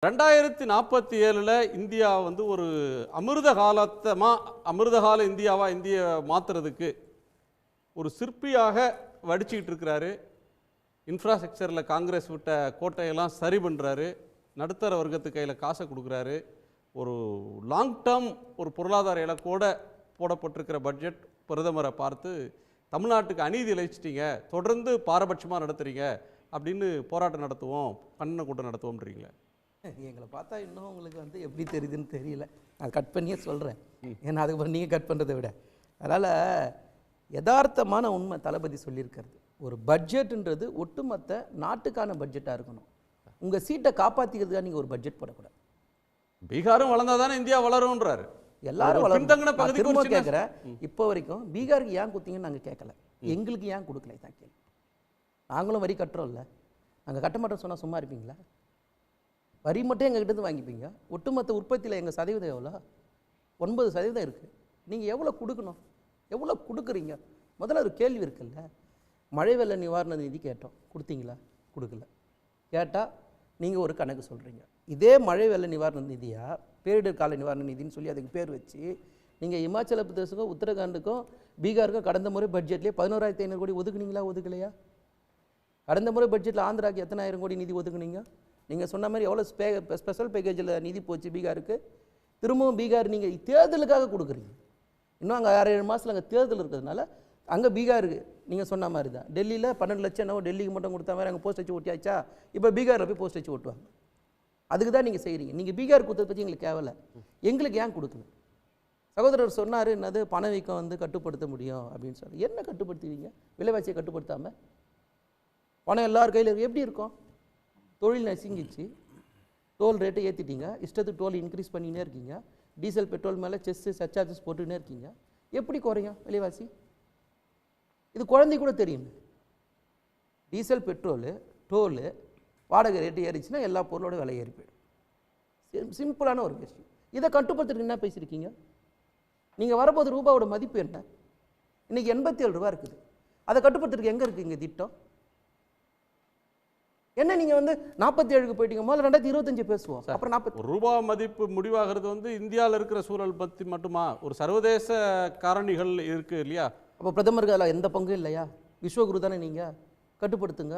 2047 India வந்து ஒரு அமிர்த கால இந்தியாவா மாத்துறதுக்கு ஒரு சிற்பியாக வடிச்சிட்டு இருக்காரு. இன்ஃப்ராஸ்ட்ரக்சர்ல காங்கிரஸ் விட்ட கோட்டையெல்லாம் சரி பண்றாரு. நடுத்தர வர்க்கத்து கையில காசை கொடுக்குறாரு. ஒரு லாங் டேர்ம் ஒரு பொருளாதார இலக்கோட போடப்பட்டிருக்கிற பட்ஜெட் பிரதமரை பார்த்து தமிழ்நாட்டுக்கு அநீதி இழைச்சிட்டீங்க, தொடர்ந்து பாரபட்சமாக நடத்துறீங்க அப்படின்னு போராட்டம் நடத்துவோம், கண்ணன கூட்டம் நடத்துவோம்ன்றீங்களே. எங்களை பார்த்தா இன்னும் உங்களுக்கு வந்து எப்படி தெரியுதுன்னு தெரியல. நான் கட் பண்ணியே சொல்கிறேன், ஏன்னா அதுக்கு நீங்கள் கட் பண்ணுறதை விட. அதனால் யதார்த்தமான உண்மை தளபதி சொல்லியிருக்கிறது. ஒரு பட்ஜெட்டுன்றது ஒட்டுமொத்த நாட்டுக்கான பட்ஜெட்டாக இருக்கணும். உங்கள் சீட்டை காப்பாற்றிக்கிறதுக்காக நீங்கள் ஒரு பட்ஜெட் போடக்கூடாது. பீகாரும் வளர்ந்தால் தானே இந்தியா வளரும்ன்றாரு. எல்லாரும் திரும்ப கேட்குறேன், இப்போ வரைக்கும் பீகாருக்கு ஏன் கொடுத்தீங்கன்னு நாங்கள் கேட்கல, எங்களுக்கு ஏன் கொடுக்கல தான் கேள்வி. நாங்களும் வரி கட்டுறோம்ல, நாங்கள் கட்ட மாட்டோம் சொன்னால் சும்மா இருப்பீங்களா? வரி மட்டும் எங்ககிட்ட வாங்கிப்பீங்க. ஒட்டுமொத்த உற்பத்தியில் எங்கள் சதவீதம் எவ்வளோ? 9% இருக்குது. நீங்கள் எவ்வளோ கொடுக்கணும், எவ்வளோ கொடுக்குறீங்க? முதல்ல ஒரு கேள்வி இருக்குல்ல. மழை வெள்ள நிவாரண நிதி கேட்டோம், கொடுத்தீங்களா? கொடுக்கல. கேட்டால் நீங்கள் ஒரு கணக்கு சொல்கிறீங்க. இதே மழை வெள்ள நிவாரண நிதியா பேரிடர் கால நிவாரண நிதின்னு சொல்லி அதுக்கு பேர் வச்சு நீங்கள் இமாச்சல பிரதேசத்துக்கும் உத்தரகாண்டுக்கும் பீகாருக்கும் கடந்த முறை பட்ஜெட்லேயே 11,500 கோடி ஒதுக்குனீங்களா? ஒதுக்கலையா? கடந்த முறை பட்ஜெட்டில் ஆந்திராவுக்கு எத்தனை ஆயிரம் கோடி நிதி ஒதுக்குனீங்க? நீங்கள் சொன்ன மாதிரி எவ்வளோ ஸ்பெஷல் பேக்கேஜில் நிதி போச்சு பீகாருக்கு? திரும்பவும் பீகார் நீங்கள் தேர்தலுக்காக கொடுக்குறீங்க. இன்னும் அங்கே 6-7 மாதத்தில் அங்கே தேர்தல் இருக்கிறதுனால அங்கே பீகாருக்கு நீங்கள் சொன்ன மாதிரி தான். டெல்லியில் 12 லட்சம் என்னவோ டெல்லிக்கு மட்டும் கொடுத்தா மாதிரி அங்கே போஸ்ட் வச்சு ஒட்டியாச்சா? இப்போ பீகாரில் போய் போஸ்ட் வச்சு ஓட்டுவாங்க. அதுக்கு தான் நீங்கள் செய்கிறீங்க. நீங்கள் பீகார் கொடுத்ததை பற்றி எங்களுக்கு தேவையில்லை, எங்களுக்கு ஏன் கொடுக்கல? சகோதரர் சொன்னார், என்னது பணவீக்கம் வந்து கட்டுப்படுத்த முடியும் அப்படின்னு சொல்லி. என்ன கட்டுப்படுத்துவீங்க? விலைவாசியை கட்டுப்படுத்தாமல் பணம் எல்லார் கையில் எப்படி இருக்கும்? தொழில் நசுங்கிச்சு, டோல் ரேட்டை ஏற்றிட்டீங்க, இஷ்டத்துக்கு டோல் இன்க்ரீஸ் பண்ணினே இருக்கீங்க, டீசல் பெட்ரோல் மேலே சர்சார்ஜஸ் போட்டுக்கினே இருக்கீங்க. எப்படி குறையும் விலைவாசி? இது குழந்தை கூட தெரியும். டீசல் பெட்ரோலு டோலு வாடகை ரேட்டு ஏறிச்சுன்னா எல்லா பொருளோட விலை ஏறி போயிடும். சிம்பிளான ஒரு விஷயம். இதை கட்டுப்படுத்துறதுக்கு என்ன பேசியிருக்கீங்க? நீங்கள் வரப்போது ரூபாவோட மதிப்பு என்ன? இன்றைக்கி 87 ரூபா இருக்குது. அதை கட்டுப்படுத்துறதுக்கு எங்கே இருக்குது இங்கே திட்டம்? என்ன நீங்கள் வந்து 47க்கு போயிட்டீங்க. முதல்ல 2025 பேசுவோம், அப்புறம் 40. ரூபா மதிப்பு முடிவாகிறது வந்து இந்தியாவில் இருக்கிற சூழல் பற்றி மட்டுமா? ஒரு சர்வதேச காரணிகள் இருக்கு இல்லையா? அப்போ பிரதமருக்கு அதில் எந்த பங்கும் இல்லையா? விஸ்வகுரு தானே, நீங்கள் கட்டுப்படுத்துங்க.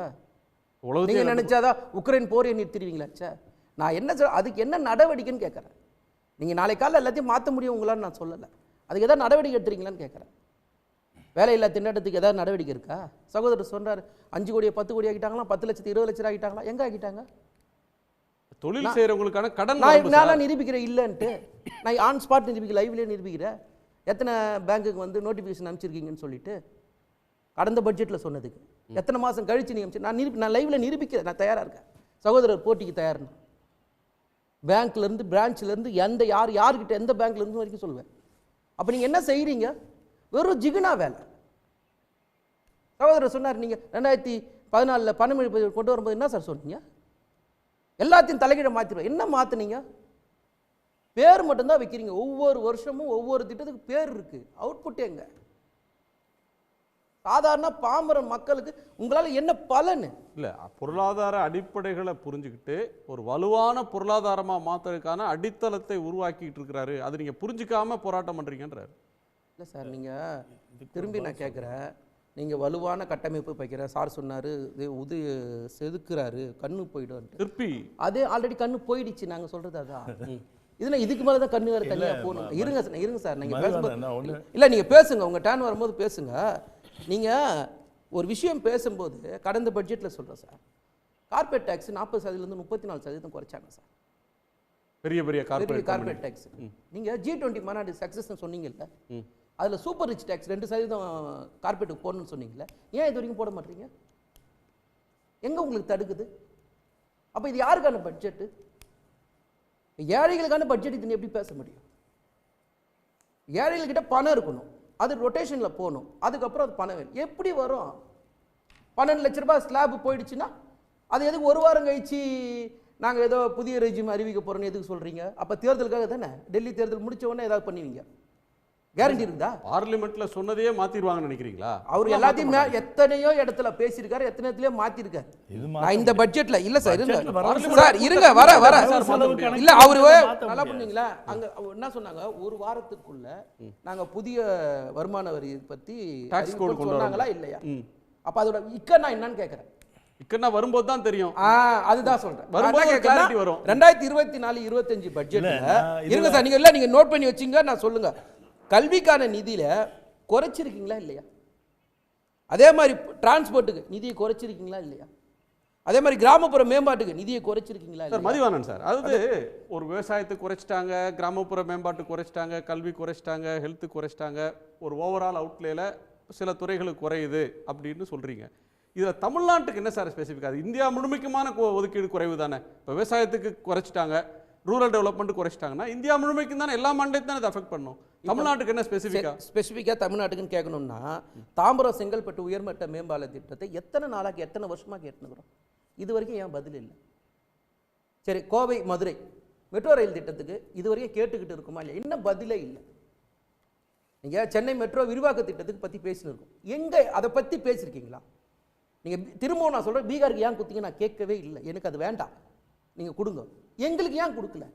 நீங்கள் நினைச்சாதான் உக்ரைன் போரை நிறுத்திடுவீங்களாச்சா? நான் என்ன அதுக்கு என்ன நடவடிக்கைன்னு கேட்குறேன். நீங்கள் நாளை காலையில் எல்லாத்தையும் மாற்ற முடியும் உங்களான்னு நான் சொல்லலை. அதுக்கு எதாவது நடவடிக்கை எடுத்துறீங்களான்னு கேட்குறேன். வேலையில்லா திண்டாட்டத்துக்கு ஏதாவது நடவடிக்கை இருக்கா? சகோதரர் சொன்னார் 5 கோடியை 10 கோடி ஆகிட்டாங்களா, 10 லட்சத்து 20 லட்சம் ஆகிட்டாங்களா? எங்கே ஆகிட்டாங்க? தொழில் செய்கிறவங்களுக்கான கடன் நான் நிரூபிக்கிறேன் இல்லைன்ட்டு. நான் ஆன் ஸ்பாட் நிரூபிக்கிறேன், லைவ்லேயே நிரூபிக்கிறேன். எத்தனை பேங்க்குக்கு வந்து நோட்டிஃபிகேஷன் அனுப்பிச்சிருக்கீங்கன்னு சொல்லிட்டு கடந்த பட்ஜெட்டில் சொன்னதுக்கு எத்தனை மாதம் கழிச்சு நீங்கள் நான் லைவில் நிரூபிக்கிறேன். நான் தயாராக இருக்கேன். சகோதரர் போட்டிக்கு தயார்னா பேங்க்லேருந்து பிரான்ச்லேருந்து யார்கிட்ட எந்த பேங்க்லேருந்து வரைக்கும் சொல்லுவேன். அப்போ நீங்கள் என்ன செய்கிறீங்க? வெறும் ஜிகுனா வேலை. சகோதரர் சொன்னார், நீங்கள் 2014 பணமொழி கொண்டு வரும்போது என்ன சார் சொன்னீங்க? எல்லாத்தையும் தலைகீழ மாற்றிடுவோம். என்ன மாற்றினீங்க? பேர் மட்டும்தான் வைக்கிறீங்க. ஒவ்வொரு வருஷமும் ஒவ்வொரு திட்டத்துக்கு பேர் இருக்குது, அவுட்புட் எங்க? சாதாரண பாமர மக்களுக்கு உங்களால் என்ன பலன்? இல்லை, பொருளாதார அடிப்படைகளை புரிஞ்சுக்கிட்டு ஒரு வலுவான பொருளாதாரமாக மாற்றுறதுக்கான அடித்தளத்தை உருவாக்கிட்டு இருக்கிறாரு. அது நீங்கள் புரிஞ்சிக்காம போராட்டம் பண்ணுறீங்கன்றாரு. இல்லை சார், நீங்கள் திரும்பி நான் கேட்குறேன், நீங்கள் வலுவான கட்டமைப்பு வைக்கிற சார் சொன்னார், இது செதுக்குறாரு, கண்ணு போயிடும் திருப்பி. அது ஆல்ரெடி கண்ணு போயிடுச்சு. நாங்கள் சொல்கிறது அதான். இதில் இதுக்கு மேலே தான் கண்ணு வேறு தனியாக போகணும். இருங்க சார், நீங்கள் பேசும்போது இல்லை, நீங்கள் பேசுங்க, உங்கள் டேன் வரும்போது பேசுங்க. நீங்கள் ஒரு விஷயம் பேசும்போது கடந்த பட்ஜெட்டில் சொல்கிறேன் சார், கார்பரேட் டேக்ஸ் 40%லேருந்து 34% குறைச்சாங்க சார். பெரிய பெரிய கார்பரேட் டேக்ஸ். நீங்கள் G20 மாநாடு சக்ஸஸ்ன்னு சொன்னீங்கல்ல, அதில் சூப்பர் ரிச் டேக்ஸ் 2% கார்பரேட்டுக்கு போடணும்னு சொன்னீங்கல்ல, ஏன் இது வரைக்கும் போட மாட்டீங்க? எங்கே உங்களுக்கு தடுக்குது? அப்போ இது யாருக்கான பட்ஜெட்டு? ஏழைகளுக்கான பட்ஜெட். இதுன்னு எப்படி பேச முடியும்? ஏழைகள்கிட்ட பணம் இருக்கணும், அது ரொட்டேஷனில் போகணும், அதுக்கப்புறம் அது பணம் வேணும். எப்படி வரும்? 12 லட்ச ரூபாய் ஸ்லாப் போயிடுச்சுன்னா அது எதுக்கு ஒரு வாரம் கழிச்சு நாங்கள் ஏதோ புதிய ரெஜிம் அறிவிக்க போகிறோன்னு எதுக்கு சொல்கிறீங்க? அப்போ தேர்தலுக்காக தானே. டெல்லி தேர்தல் முடித்த உடனே ஏதாவது பண்ணுவீங்க. கேரண்டி இருக்குதா? பார்லிமெண்ட்ல சொன்னதையே மாத்திடுவாங்கன்னு நினைக்கிறீங்களா? அவர் எல்லாத்தையும் எத்தனையோ இடத்துல பேசியிருக்காரு, எத்தனை இடத்துலயே மாத்திருக்காரு. நான் இந்த பட்ஜெட்ல இல்ல சார், இருங்க சார், இருங்க வர இல்ல அவரு நல்லா பண்ணீங்களா? அங்க என்ன சொன்னாங்க, ஒரு வாரத்துக்குள்ள நாங்க புதிய வருமான வரி பத்தி டாக்ஸ் கோட் கொண்டு சொன்னாங்களா இல்லையா? அப்ப அதோட இக்கன்னா என்னன்னு கேக்குறேன். இக்கன்னா வரும்போது தான் தெரியும். அதுதான் சொல்றேன். வரும்போது கிளாரிட்டி வரும். 2024-25 பட்ஜெட்ல இருங்க சார், நீங்க இல்ல நீங்க நோட் பண்ணி வச்சீங்க, நான் சொல்லுங்க. கல்விக்கான நிதியில குறைச்சிருக்கீங்களா இல்லையா? அதே மாதிரி டிரான்ஸ்போர்ட்டுக்கு நிதியை குறைச்சிருக்கீங்களா இல்லையா? அதே மாதிரி கிராமப்புற மேம்பாட்டுக்கு நிதியை குறைச்சிருக்கீங்களா சார்? மதிவானன் சார், அதாவது ஒரு விவசாயத்துக்கு குறைச்சிட்டாங்க, கிராமப்புற மேம்பாட்டுக்கு குறைச்சிட்டாங்க, கல்வி குறைச்சிட்டாங்க, ஹெல்த்து குறைச்சிட்டாங்க, ஒரு ஓவரால் அவுட்லேல சில துறைகளுக்கு குறையுது அப்படின்னு சொல்றீங்க. இதில் தமிழ்நாட்டுக்கு என்ன சார் ஸ்பெசிஃபிக்? அது இந்தியா முழுமைக்குமான ஒதுக்கீடு குறைவு தானே. இப்போ விவசாயத்துக்கு குறைச்சிட்டாங்க, ரூரல் டெவலப்மெண்ட் குறைச்சிட்டாங்கன்னா இந்தியா முழுமைக்கும் தானே, எல்லா மாநிலத்தையும் தானே அஃபெக்ட் பண்ணும். தமிழ்நாட்டுக்கு என்ன ஸ்பெசிஃபிக்காக தமிழ்நாட்டுக்குன்னு கேட்கணும்னா, தாம்பரம் செங்கல்பட்டு உயர்மட்ட மேம்பால திட்டத்தை எத்தனை நாளாக எத்தனை வருஷமாக கேட்டுக்கிறோம், இது வரைக்கும் ஏன் பதில் இல்லை? சரி, கோவை மதுரை மெட்ரோ ரயில் திட்டத்துக்கு இது வரைக்கும் கேட்டுக்கிட்டு இருக்குமா இல்லையா? இன்னும் பதிலே இல்லை. நீங்கள் சென்னை மெட்ரோ விரிவாக்க திட்டத்துக்கு பற்றி பேசினிருக்கோம், எங்கே அதை பற்றி பேசியிருக்கீங்களா? நீங்கள் திரும்பவும் நான் சொல்கிறேன், பீகாருக்கு ஏன் கொடுத்தீங்க நான் கேட்கவே இல்லை, எனக்கு அது வேண்டாம், நீங்கள் கொடுங்க. எங்களுக்கு ஏன் கொடுக்கல?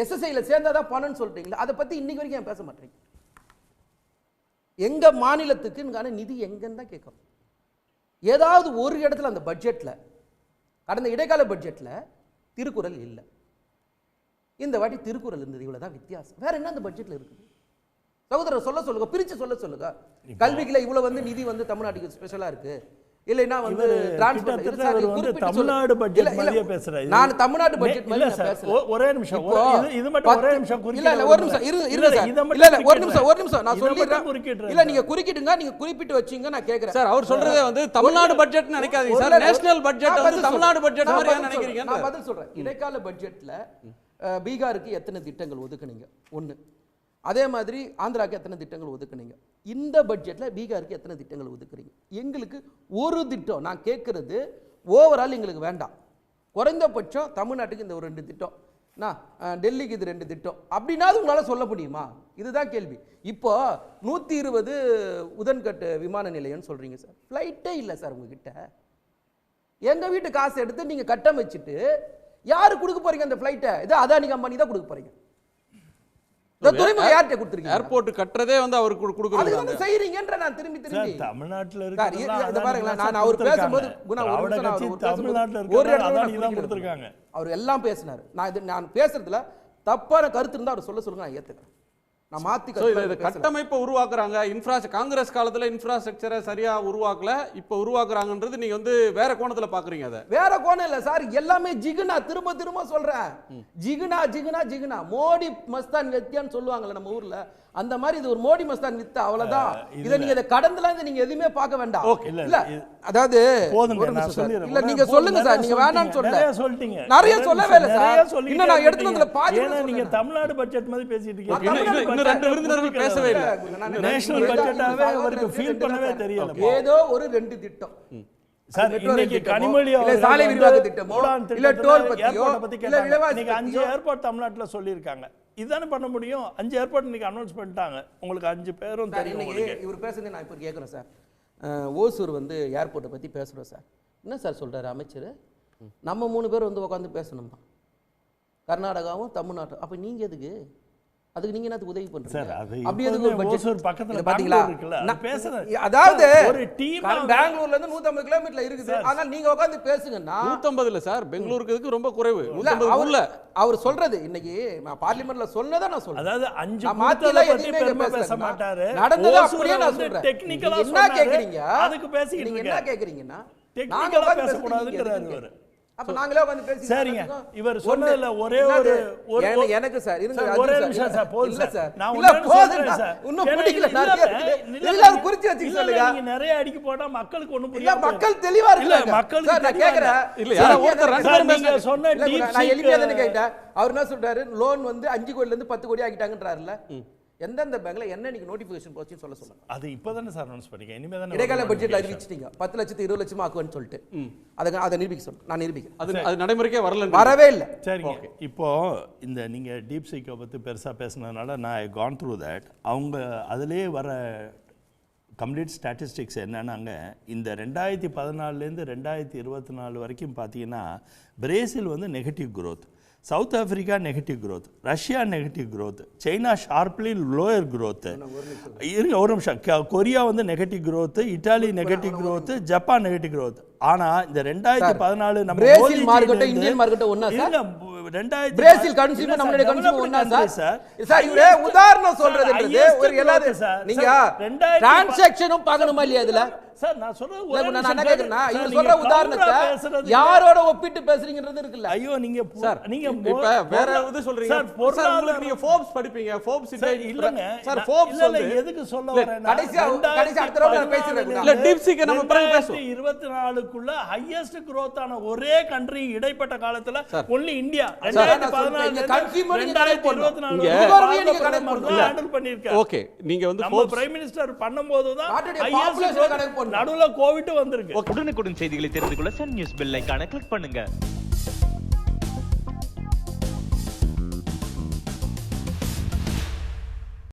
எஸ்எஸ்ஐயில் சேர்ந்தாதான் பணம்னு சொல்றீங்களா, அதை பற்றி இன்னைக்கு வரைக்கும் ஏன் பேச மாட்டேங்க? எங்க மாநிலத்துக்கு நிதி எங்கன்னு தான் கேட்குறோம். ஏதாவது ஒரு இடத்துல அந்த பட்ஜெட்டில், கடந்த இடைக்கால பட்ஜெட்டில் திருக்குறள் இல்லை. இந்த வாட்டி திருக்குறள் இருந்தது, இவ்வளோதான் வித்தியாசம். வேற என்ன அந்த பட்ஜெட்டில் இருக்குது? சகோதரர் சொல்ல சொல்லுங்க, பிரிச்சு சொல்ல சொல்லுங்க. கல்விக்குள்ள இவ்வளவு நிதி தமிழ்நாட்டுக்கு ஸ்பெஷலா இருக்கு, இல்லைன்னா தமிழ்நாடு பட்ஜெட் மாதிரியே பேசுறேன். நான் தமிழ்நாடு பட்ஜெட் மாதிரி பேசுறேன். ஒரே நிமிஷம், இது மட்டும் ஒரே நிமிஷம் இல்ல ஒரு நிமிஷம் இல்ல ஒரு நிமிஷம் நான் சொல்லிடுறேன். இல்ல நீங்க குறுக்கிடுங்க, நீங்க குறிப்பிட்டு வச்சீங்க, நான் கேக்குறேன். சார் அவர் சொல்றதே தமிழ்நாடு பட்ஜெட் நினைக்காதீங்க sir, national budget Tamil Nadu budget மாதிரி நினைக்கிறீங்க. நான் பதில் சொல்றேன். இடைக்கால பட்ஜெட்ல பீகாருக்கு எத்தனை திட்டங்கள் ஒதுக்குனீங்க? ஒண்ணு. அதே மாதிரி ஆந்திராவுக்கு எத்தனை திட்டங்கள் ஒதுக்குனீங்க? இந்த பட்ஜெட்டில் பீகாருக்கு எத்தனை திட்டங்கள் ஒதுக்குறீங்க? எங்களுக்கு ஒரு திட்டம். நான் கேட்குறது ஓவரால் எங்களுக்கு வேண்டாம். குறைந்தபட்சம் தமிழ்நாட்டுக்கு இந்த ஒரு 2 திட்டம், நான் டெல்லிக்கு இது 2 திட்டம் அப்படின்னாவது உங்களால் சொல்ல முடியுமா? இதுதான் கேள்வி. இப்போ 120 உதன்கட்டு விமான நிலையம்னு சொல்கிறீங்க சார், ஃப்ளைட்டே இல்லை சார் உங்ககிட்ட. எங்கள் வீட்டு காசு எடுத்து நீங்கள் கட்டமைச்சிட்டு யாரு கொடுக்க போறீங்க அந்த ஃப்ளைட்டை? இது அதானி கம்பெனி தான் கொடுக்க போறீங்க. ஏர்போர்ட் கட்டறதே அவருக்கு கொடுக்கறது செய்றீங்கன்ற நான் திரும்பி தமிழ்நாட்டுல இருக்கு. நான் அவர் பேசும்போது அவர் எல்லாம் பேசினாரு. நான் பேசுறதுல தப்பான கருத்து இருந்தா அவர் சொல்லுங்க, நான் ஏத்துக்கிறேன். நான் மாத்தி கட்டமைப்பை உருவாக்குறாங்க. காங்கிரஸ் காலத்துல இன்ஃப்ராஸ்ட்ரக்சரை சரியா உருவாக்கல, இப்ப உருவாக்குறாங்கன்றது நீங்க வேற கோணத்துல பாக்குறீங்க. அதை வேற கோணம் இல்ல சார், எல்லாமே ஜிகுனா. திரும்ப திரும்ப சொல்றேன், ஜிகுனா ஜிகுனா ஜிகுனா. மோடி மஸ்தான் வித்தியான்னு சொல்லுவாங்கல்ல நம்ம ஊர்ல, அந்த மாதிரி இது ஒரு மோடி மஸ்தான் வித்து, அவ்வளவுதான். இதை நீங்க கடந்தலாம் நீங்க எதுவுமே பார்க்க வேண்டாம். இல்ல அதாவது இல்ல நீங்க சொல்லுங்க சார், நீங்க வேணாம்னு சொல்லுங்க, நிறைய சொல்லவே இல்ல சார். இன்னும் நான் எடுத்துனதுல பாதி நீங்க தமிழ்நாடு பட்ஜெட் மாதிரி பேசிட்டு இருக்கீங்க. இன்னும் 2 விருந்தினர்கள் பேசவே இல்ல. நேஷனல் பட்ஜெட்டாவே அவருக்கு ஃபீல் பண்ணவே தெரியல. ஏதோ ஒரு 2 திட்டம் சார், இன்னைக்கு கனிமொழி இல்ல சாலை விரிவாக்க திட்டமோ இல்ல டோல் பத்தியோ இல்ல விலைவாசி நீங்க 5 ஏர்போர்ட் தமிழ்நாட்டுல சொல்லிருக்காங்க. இதுதானே பண்ண முடியும். 5 ஏர்போர்ட் இன்னைக்கு அனௌன்ஸ் பண்ணிட்டாங்க. உங்களுக்கு 5 பேரும் தெரியும். இவர் பேசுறது நான் இப்போ கேட்குறேன் சார். ஓசூர் ஏர்போர்ட்டை பற்றி பேசுகிறோம் சார். என்ன சார் சொல்கிறாரு அமைச்சர்? நம்ம 3 பேர் உட்காந்து பேசணுமா? கர்நாடகாவும் தமிழ்நாட்டும். அப்போ நீங்கள் எதுக்கு? அதுக்கு நீங்க என்னது உதவி பண்றீங்க? அப்படி எதுக்கு ஒரு பட்ஜெட் பக்கத்துல பாத்தீங்களா? நான் பேசுறேன், அதாவது ஒரு டீம் பெங்களூர்ல இருந்து 150 கிலோமீட்டர்ல இருக்குது. ஆனால் நீங்க உட்கார்ந்து பேசுங்கன்னா 150 இல்ல சார், பெங்களூருக்கு இதுக்கு ரொம்ப குறைவு. 150 இல்ல அவர் சொல்றது. இன்னைக்கு பார்லிமெண்ட்ல சொன்னதை நான் சொல்றேன். அதாவது 5 மாத்தில பத்தி பெருமை பேச மாட்டாரு. நடந்தது அப்படியே நான் சொல்றேன். டெக்னிக்கலா என்ன கேக்குறீங்க? அதுக்கு பேசிட்டு நீங்க என்ன கேக்குறீங்கன்னா டெக்னிக்கலா பேச கூடாதுங்கறாரு இவரு. அப்ப நாங்களே வந்து பேசி சரிங்க. இவர் சொன்னதுல ஒரே ஒரு எனக்கு சார் இருங்க, ஒரே நிமிஷம் சார், போதும் இல்ல சார், நான் இல்ல போதும் சார், இன்னும் பிடிக்கல நிறைய இல்ல குறிச்சு வச்சுக்க சொல்லுங்க. நீங்க நிறைய அடிக்கு போட்டா மக்களுக்கு ஒண்ணும் புரியல. இல்ல மக்கள் தெளிவா இருக்காங்க. இல்ல மக்கள் சார் நான் கேக்குறேன். இல்ல யாரோ ஒருத்தர் ரெண்டு நீங்க சொன்ன டீப் நான் எளிமையா தான கேட்டேன். அவர் என்ன சொல்றாரு? லோன் 5 கோடில இருந்து 10 கோடி ஆக்கிட்டாங்கன்றாருல. எந்தெந்த பேங்க்ல என்ன இன்னைக்கு நோட்டிஃபிகேஷன் போச்சுன்னு சொல்லுங்க. அது இப்போதானே சார் அனௌன்ஸ் பண்ணிக்க இனிமே தானே இடைக்கால பட்ஜெட்ல அறிவிச்சிட்டீங்க 10 லட்சத்து 20 லட்சமா ஆக்குவேன்னு சொல்லிட்டு அதை நிரூபிக்க சொல்லுங்க. நான் நிரூபிக்கிறேன். அது நடைமுறைக்கே வரவே இல்லை. சரிங்க. இப்போ இந்த நீங்க டீப் சீக்கை பத்தி பெருசா பேசுனதுனால நான் ஐ கான் த்ரூ தட். அவங்க அதிலே வர கம்ப்ளீட் ஸ்டாட்டிஸ்டிக்ஸ் என்னன்னாங்க, இந்த 2014லேருந்து 2024 வரைக்கும் பார்த்தீங்கன்னா பிரேசில் வந்து negative growth, south Africa negative growth, Russia negative growth, China sharply lower growth, இருங்க ஒரு நிமிஷம், கொரியா வந்து negative growth, Italy negative growth, Japan negative growth. ஆனா இந்த 2014 நம்ம பிரேசில் மார்க்கெட் இந்தியன் மார்க்கெட் ஒண்ணா சார்? பிரேசில் கன்சியூமர் நம்மளுடைய கன்சியூமர் ஒண்ணா சார்? சார் இவரே உதாரணம் சொல்றதுன்றது ஒரு எல்லாரும் நீங்க டிரான்சாக்ஷனும் பார்க்கணுமா இல்லையா இதுல? சார் நான் சொல்றது நான் என்ன கேக்குறேன்னா இவங்க சொல்ற உதாரணத்தை யாரோட ஒப்பிட்டு பேசுறீங்கன்றது இருக்குல்ல? ஐயோ நீங்க நீங்க இப்ப வேற எது சொல்றீங்க சார்? உங்களுக்கு நீங்க ஃபோர்ப்ஸ் படிப்பீங்க. ஃபோர்ப்ஸ் இல்லங்க சார், ஃபோர்ப்ஸ் இல்ல எதுக்கு சொல்ல வரேன்னா கடைசி அடுத்த ரவுண்ட்ல நான் பேசுறேன். இல்ல டீப் சீக்க நம்ம பிறகு பேசுவோம். 2024க்குள்ள ஹையஸ்ட் growth ஆன ஒரே கண்ட்ரி இடைப்பட்ட காலத்துல ஒன்லி இந்தியா. 2014 கன்சியூமர் நீங்க கனெக்ட் பண்ணுங்க. ஹேண்டில் பண்ணிருக்காங்க. ஓகே, நீங்க வந்து நம்ம பிரைம் மினிஸ்டர் பண்ணும்போது தான் ஹையஸ்ட் கனெக்ட் பண்ண நடுவுல கோவிட் வந்திருக்கு. உடனுக்குடன் செய்திகளை தெரிந்து கொள்ள சன் நியூஸ் பெல் ஐகானை கிளிக் பண்ணுங்க.